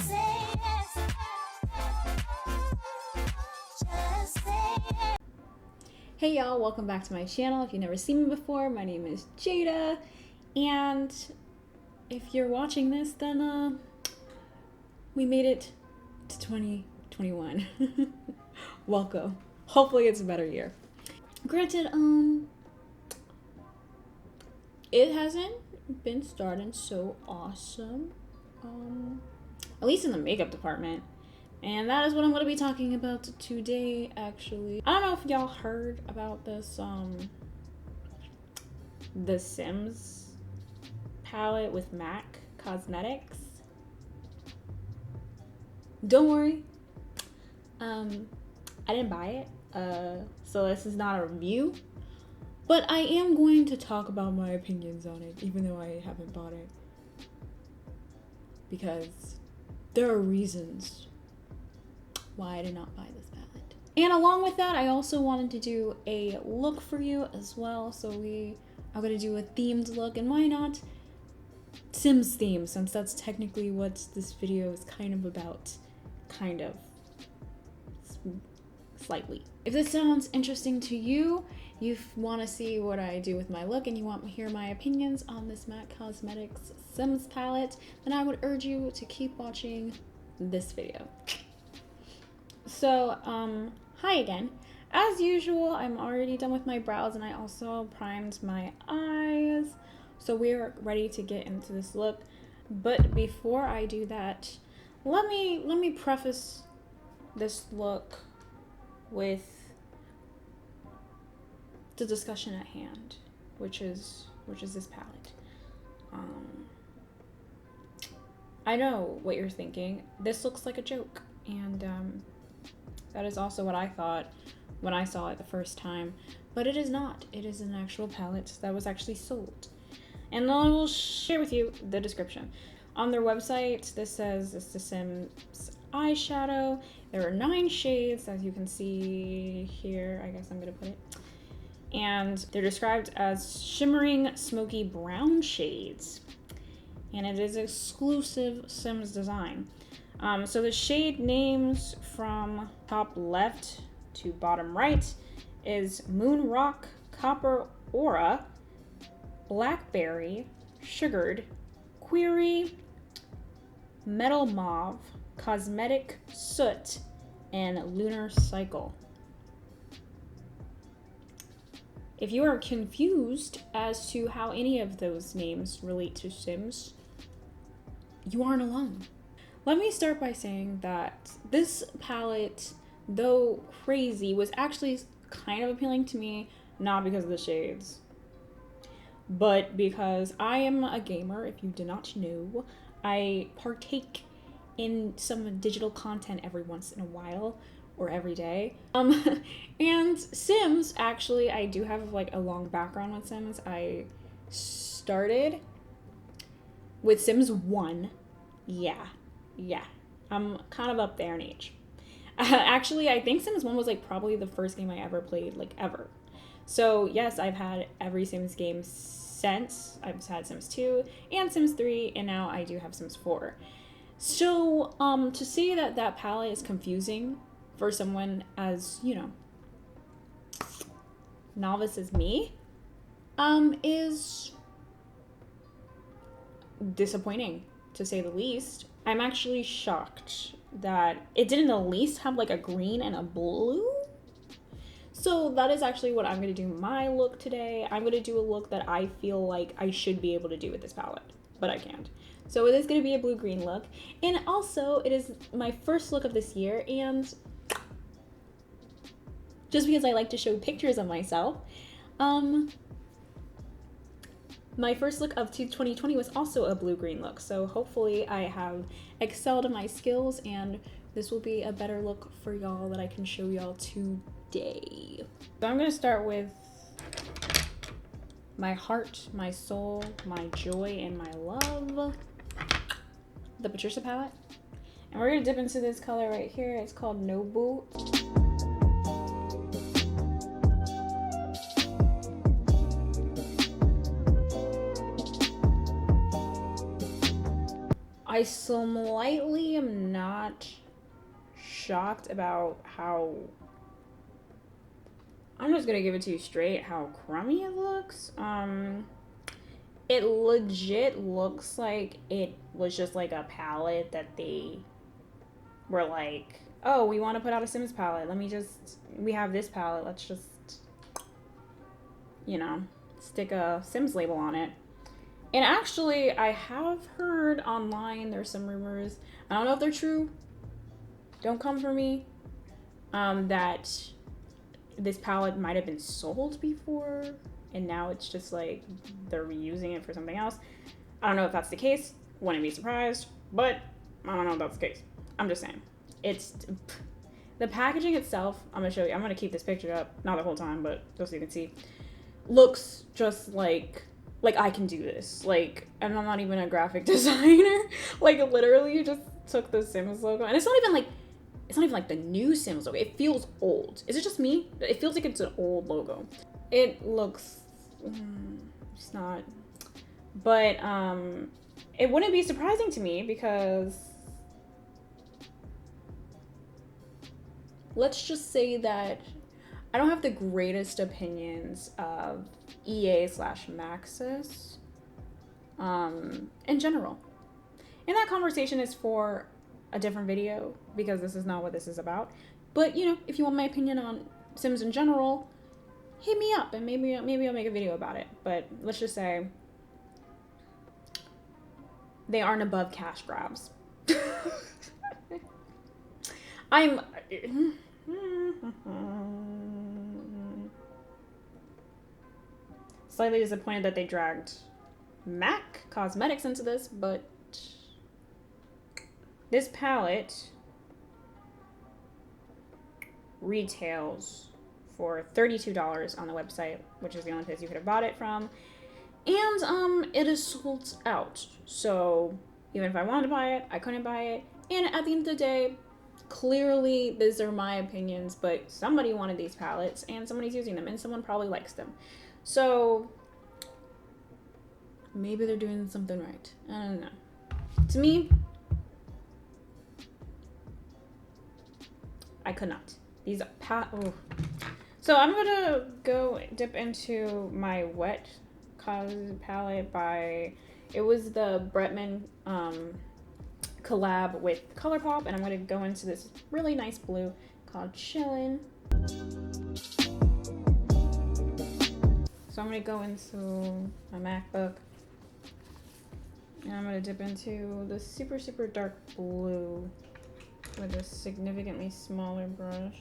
say yes. Just say yes. Hey y'all, welcome back to my channel. If you've never seen me before, my name is Jada, and if you're watching this, then we made it to 2021. Welcome. Hopefully it's a better year. Granted, it hasn't been starting so awesome, at least in the makeup department. And that is what I'm going to be talking about today, actually. I don't know if y'all heard about this, the Sims palette with MAC Cosmetics. Don't worry. I didn't buy it, so this is not a review. But I am going to talk about my opinions on it, even though I haven't bought it. Because there are reasons why I did not buy this palette. And along with that, I also wanted to do a look for you as well. So we are going to do a themed look, and why not Sims theme, since that's technically what this video is kind of about. Kind of. Slightly. If this sounds interesting to you, you want to see what I do with my look, and you want to hear my opinions on this MAC Cosmetics Sims palette, then I would urge you to keep watching this video. So, hi again. As usual, I'm already done with my brows, and I also primed my eyes. So we're ready to get into this look. But before I do that, let me preface this look with the discussion at hand, which is this palette. I know what you're thinking. This looks like a joke, and that is also what I thought when I saw it the first time, but it is not. It is an actual palette that was actually sold. And I will share with you the description. On their website, this says it's the Sims eyeshadow. There are 9 shades, as you can see here. I guess I'm gonna put it. And they're described as shimmering, smoky brown shades. And it is exclusive Sims design. So the shade names from top left to bottom right is Moon Rock, Copper Aura, Blackberry, Sugared, Query, Metal Mauve, Cosmetic Soot, and Lunar Cycle. If you are confused as to how any of those names relate to Sims, you aren't alone. Let me start by saying that this palette, though crazy, was actually kind of appealing to me, not because of the shades, but because I am a gamer. If you do not know, I partake in some digital content every once in a while, or every day. And Sims, actually, I do have like a long background with Sims. I started with Sims 1. Yeah. I'm kind of up there in age. Actually, I think Sims 1 was like probably the first game I ever played, like ever. So yes, I've had every Sims game since. I've had Sims 2 and Sims 3, and now I do have Sims 4. So, to say that that palette is confusing for someone as, you know, novice as me, is disappointing, to say the least. I'm actually shocked that it didn't at least have like a green and a blue. So that is actually what I'm going to do my look today. I'm going to do a look that I feel like I should be able to do with this palette, but I can't. So it is going to be a blue-green look. And also, it is my first look of this year, and just because I like to show pictures of myself, my first look of 2020 was also a blue-green look. So hopefully I have excelled in my skills, and this will be a better look for y'all that I can show y'all today. So I'm going to start with my heart, my soul, my joy, and my love, the Patricia palette. And we're going to dip into this color right here. It's called Nobu. I I slightly am not shocked about how, I'm just gonna give it to you straight, how crummy it looks. It legit looks like it was just like a palette that they were like, oh, we want to put out a Sims palette. We have this palette. Let's just, you know, stick a Sims label on it. And actually, I have heard online, there's some rumors, I don't know if they're true, don't come for me, that this palette might have been sold before, and now it's just like they're reusing it for something else. I don't know if that's the case, wouldn't be surprised, but I don't know if that's the case. I'm just saying. It's, the packaging itself, I'm gonna show you, I'm gonna keep this picture up, not the whole time, but just so you can see, looks just like I can do this. Like, and I'm not even a graphic designer. Like, literally just took the Sims logo, and it's not even like the new Sims logo. It feels old. Is it just me? It feels like it's an old logo. It looks, it's not, but it wouldn't be surprising to me because let's just say that I don't have the greatest opinions of EA/Maxis in general. And that conversation is for a different video because this is not what this is about. But, you know, if you want my opinion on Sims in general, hit me up and maybe I'll make a video about it. But let's just say they aren't above cash grabs. I'm slightly disappointed that they dragged MAC Cosmetics into this, but this palette retails for $32 on the website, which is the only place you could have bought it from. And it is sold out. So even if I wanted to buy it, I couldn't buy it. And at the end of the day, clearly these are my opinions, but somebody wanted these palettes and somebody's using them and someone probably likes them. So maybe they're doing something right. I don't know. To me, I could not. These oh. So I'm gonna go dip into my wet cause palette by, it was the Bretman collab with ColourPop, and I'm gonna go into this really nice blue called Chillin'. So I'm gonna go into my MacBook and I'm gonna dip into the super, super dark blue with a significantly smaller brush.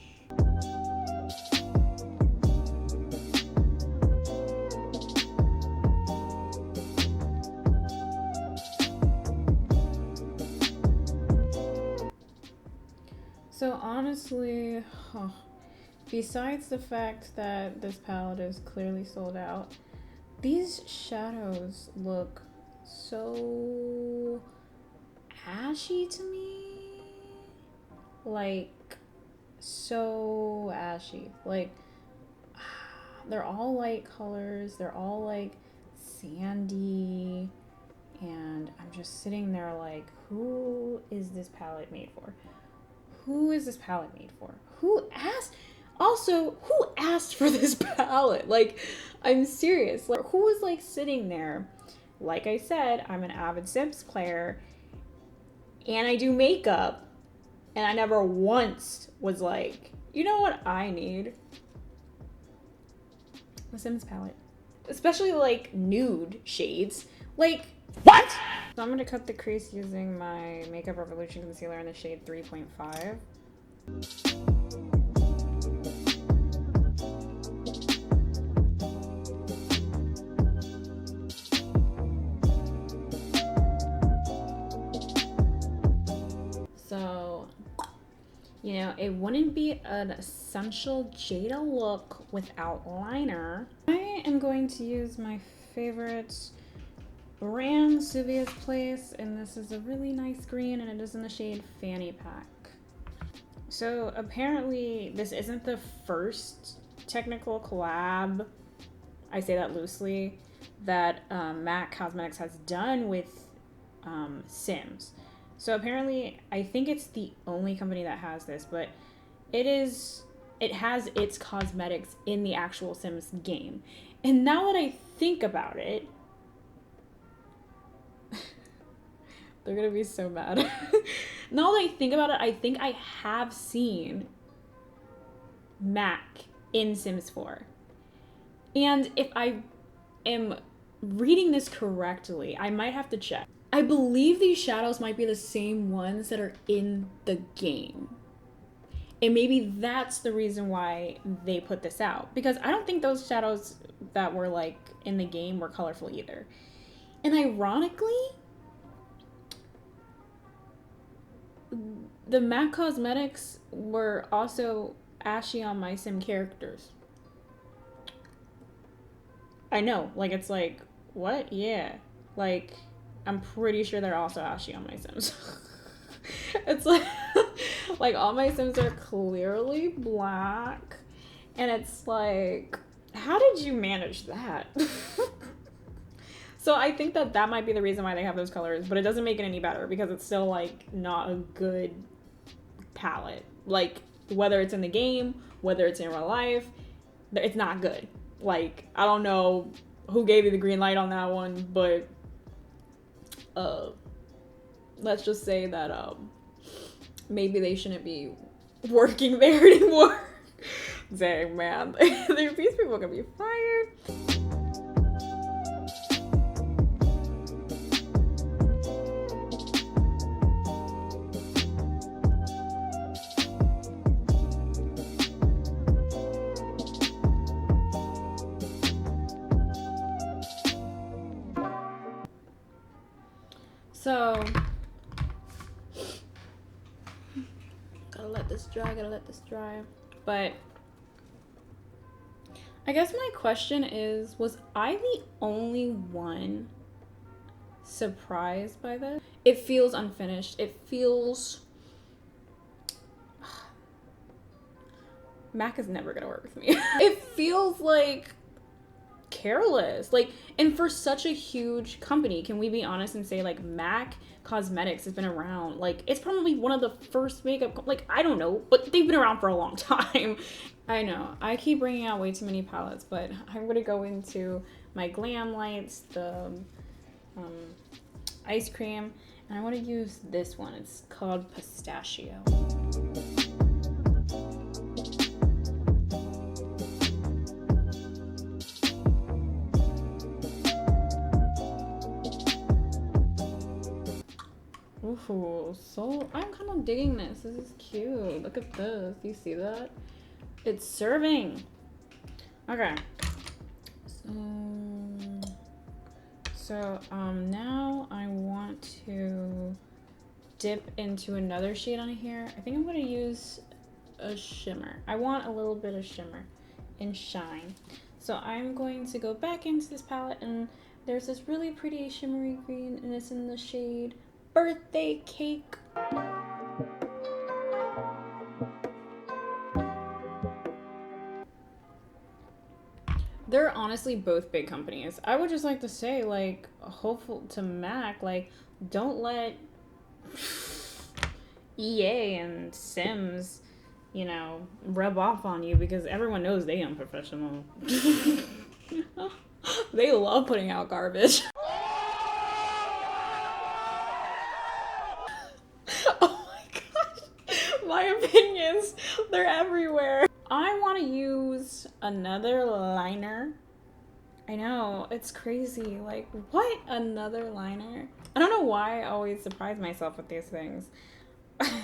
So honestly, besides the fact that this palette is clearly sold out, these shadows look so ashy to me. Like, so ashy. Like, they're all light colors, they're all like sandy, and I'm just sitting there like, who is this palette made for? Who is this palette made for? Who asked? Also, who asked for this palette? Like, I'm serious. Like, who was like sitting there? Like I said, I'm an avid Sims player and I do makeup, and I never once was like, you know what I need? A Sims palette. Especially like nude shades. Like, what? So I'm gonna cut the crease using my Makeup Revolution concealer in the shade 3.5. So, you know, it wouldn't be an essential Jada look without liner. I am going to use my favorite brand, Sylvia's Place, and this is a really nice green, and it is in the shade Fanny Pack. So apparently this isn't the first technical collab, I say that loosely, that MAC Cosmetics has done with Sims. So apparently, I think it's the only company that has this, but it has its cosmetics in the actual Sims game. And now that I think about it, they're gonna be so mad. Now that I think about it, I think I have seen MAC in Sims 4. And if I am reading this correctly, I might have to check. I believe these shadows might be the same ones that are in the game. And maybe that's the reason why they put this out. Because I don't think those shadows that were like in the game were colorful either. And ironically, the MAC cosmetics were also ashy on my Sim characters. I know, like it's like, what? Yeah. Like, I'm pretty sure they're also ashy on my Sims. It's like all my Sims are clearly black. And it's like, how did you manage that? So I think that might be the reason why they have those colors, but it doesn't make it any better because it's still like not a good palette. Like whether it's in the game, whether it's in real life, it's not good. Like I don't know who gave you the green light on that one, but let's just say that maybe they shouldn't be working there anymore. Dang, man. These people can be fired. So, gotta let this dry. But I guess my question is, was I the only one surprised by this? It feels unfinished. It feels... MAC is never gonna work with me. It feels like careless. Like, and for such a huge company, can we be honest and say like MAC Cosmetics has been around? Like, it's probably one of the first makeup, like, I don't know, but they've been around for a long time. I know, I keep bringing out way too many palettes, but I'm gonna go into my Glam Lights, the ice cream, and I want to use this one. It's called Pistachio. Ooh, so I'm kind of digging this. This is cute. Look at this. Do you see that? It's serving. Okay. So now I want to dip into another shade on here. I think I'm gonna use a shimmer. I want a little bit of shimmer and shine. So I'm going to go back into this palette, and there's this really pretty shimmery green, and it's in the shade Birthday Cake. They're honestly both big companies. I would just like to say, like, hopeful to MAC, like, don't let EA and Sims, you know, rub off on you, because everyone knows they unprofessional. They love putting out garbage. Oh my gosh. My opinions, they're everywhere. I want to use another liner. I know, it's crazy. Like, what? Another liner? I don't know why I always surprise myself with these things.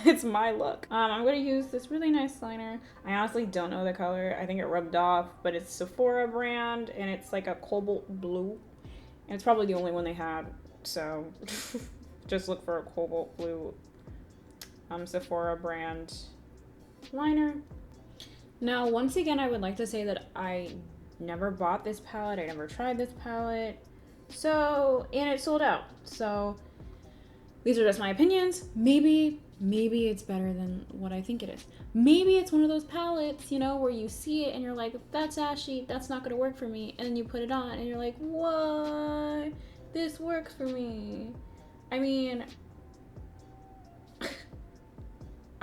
It's my look. I'm going to use this really nice liner. I honestly don't know the color. I think it rubbed off, but it's Sephora brand, and it's like a cobalt blue. And it's probably the only one they had, so just look for a cobalt blue Sephora brand liner. Now, once again, I would like to say that I never bought this palette. I never tried this palette. So, and it sold out. So, these are just my opinions. Maybe it's better than what I think it is. Maybe it's one of those palettes, you know, where you see it and you're like, that's ashy, that's not gonna work for me. And then you put it on and you're like, what? This works for me. I mean,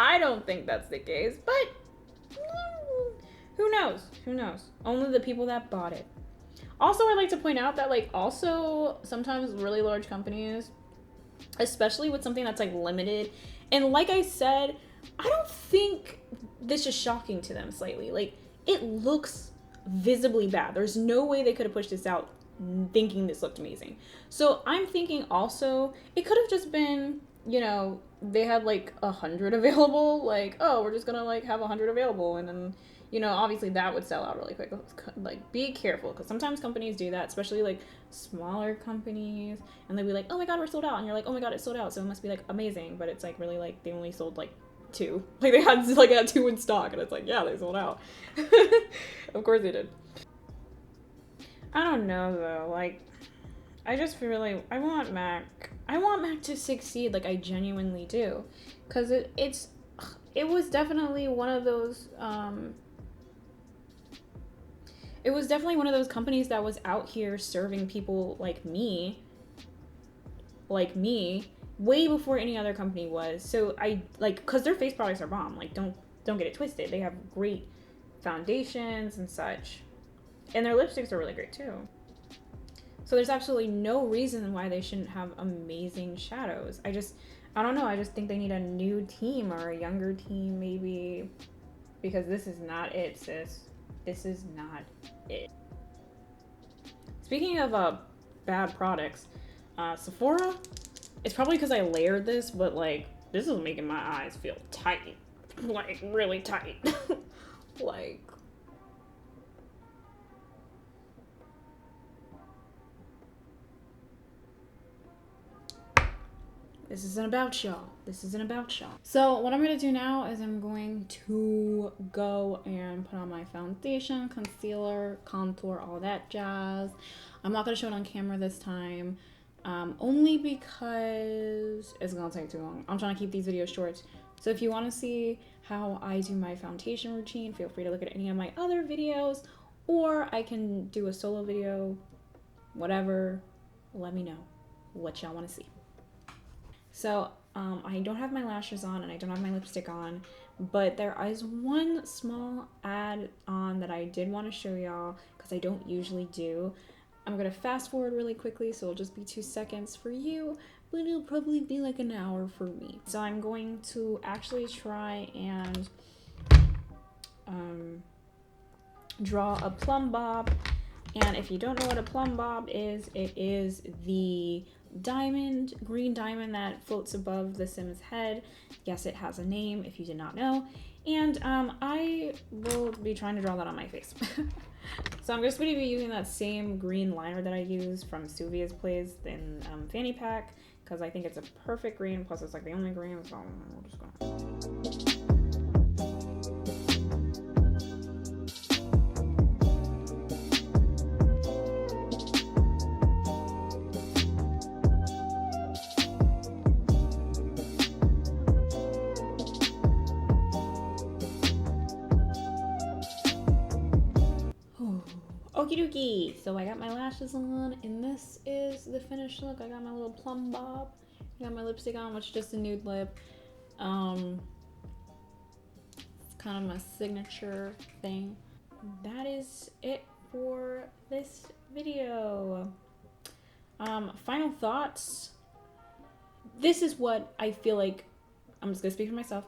I don't think that's the case, but who knows? Who knows? Only the people that bought it. Also, I'd like to point out that, like, also sometimes really large companies, especially with something that's like limited, and like I said, I don't think this is shocking to them slightly. Like, it looks visibly bad. There's no way they could have pushed this out thinking this looked amazing. So I'm thinking also it could have just been, you know, they had like 100 available, like, oh, we're just gonna like have 100 available, and then, you know, obviously that would sell out really quick. Like, be careful, because sometimes companies do that, especially like smaller companies, and they'll be like, oh my god, we're sold out, and you're like, oh my god, it's sold out, so it must be like amazing, but it's like really like they only sold like 2. Like, they had like 2 in stock, and it's like, yeah, they sold out. Of course they did. I don't know though, like, I just feel like I want Mac to succeed, like I genuinely do, because it was definitely one of those companies that was out here serving people like me way before any other company was. So I like, because their face products are bomb, like, don't get it twisted, they have great foundations and such, and their lipsticks are really great too. So there's absolutely no reason why they shouldn't have amazing shadows. I don't know, I just think they need a new team or a younger team maybe, because this is not it, sis. This is not it. Speaking of bad products, Sephora, it's probably because I layered this, but like, this is making my eyes feel tight. Like, really tight. Like, this isn't about y'all. This isn't about y'all. So what I'm gonna do now is I'm going to go and put on my foundation, concealer, contour, all that jazz. I'm not gonna show it on camera this time, only because it's gonna take too long. I'm trying to keep these videos short. So if you want to see how I do my foundation routine, feel free to look at any of my other videos, or I can do a solo video, whatever. Let me know what y'all want to see. So I don't have my lashes on and I don't have my lipstick on, but there is one small add-on that I did want to show y'all, because I don't usually do. I'm gonna fast forward really quickly, so it'll just be 2 seconds for you, but it'll probably be like an hour for me. So I'm going to actually try and draw a plumb bob. And if you don't know what a plumb bob is, it is the diamond, green diamond that floats above the Sim's head. Yes, it has a name if you did not know. And I will be trying to draw that on my face. So I'm just going to be using that same green liner that I used from Suvia's Place in Fanny Pack, because I think it's a perfect green, plus it's like the only green, so we're just gonna... Okie dokie. So I got my lashes on, and this is the finished look. I got my little plumb bob. I got my lipstick on, which is just a nude lip. It's kind of my signature thing. That is it for this video. Final thoughts. This is what I feel like, I'm just gonna speak for myself.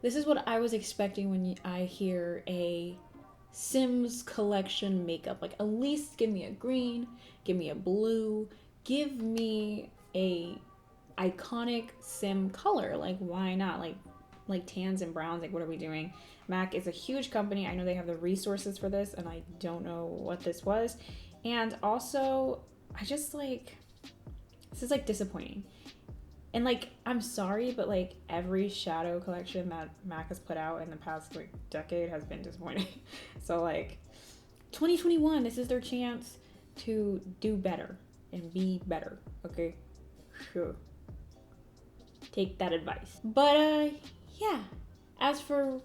This is what I was expecting when I hear a Sims collection makeup. Like, at least give me a green, give me a blue, give me a iconic Sim color. Like, why not? Like tans and browns. Like, what are we doing? MAC is a huge company. I know they have the resources for this, and I don't know what this was. And also, I just like, this is like disappointing. And like, I'm sorry, but like, every shadow collection that MAC has put out in the past like decade has been disappointing. So like, 2021, this is their chance to do better and be better. Okay, sure. Take that advice. But yeah. As for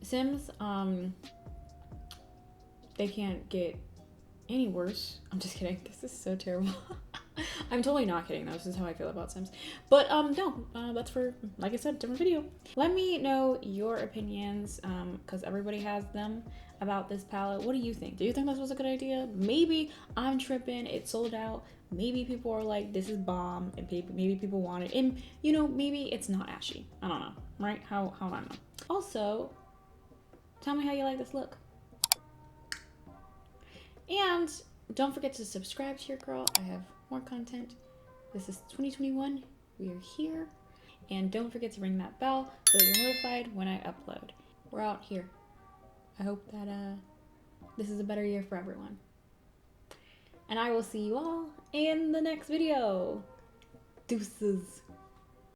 Sims, they can't get any worse. I'm just kidding. This is so terrible. I'm totally not kidding though. This is how I feel about Sims. But no, that's for, like I said, different video. Let me know your opinions, because everybody has them about this palette. What do you think? Do you think this was a good idea? Maybe I'm tripping, it sold out. Maybe people are like, this is bomb, and maybe people want it. And you know, maybe it's not ashy. I don't know, right? How do I know? Also, tell me how you like this look. And don't forget to subscribe to your girl. I have more content. This is 2021. We are here. And don't forget to ring that bell so that you're notified when I upload. We're out here. I hope that this is a better year for everyone. And I will see you all in the next video. Deuces.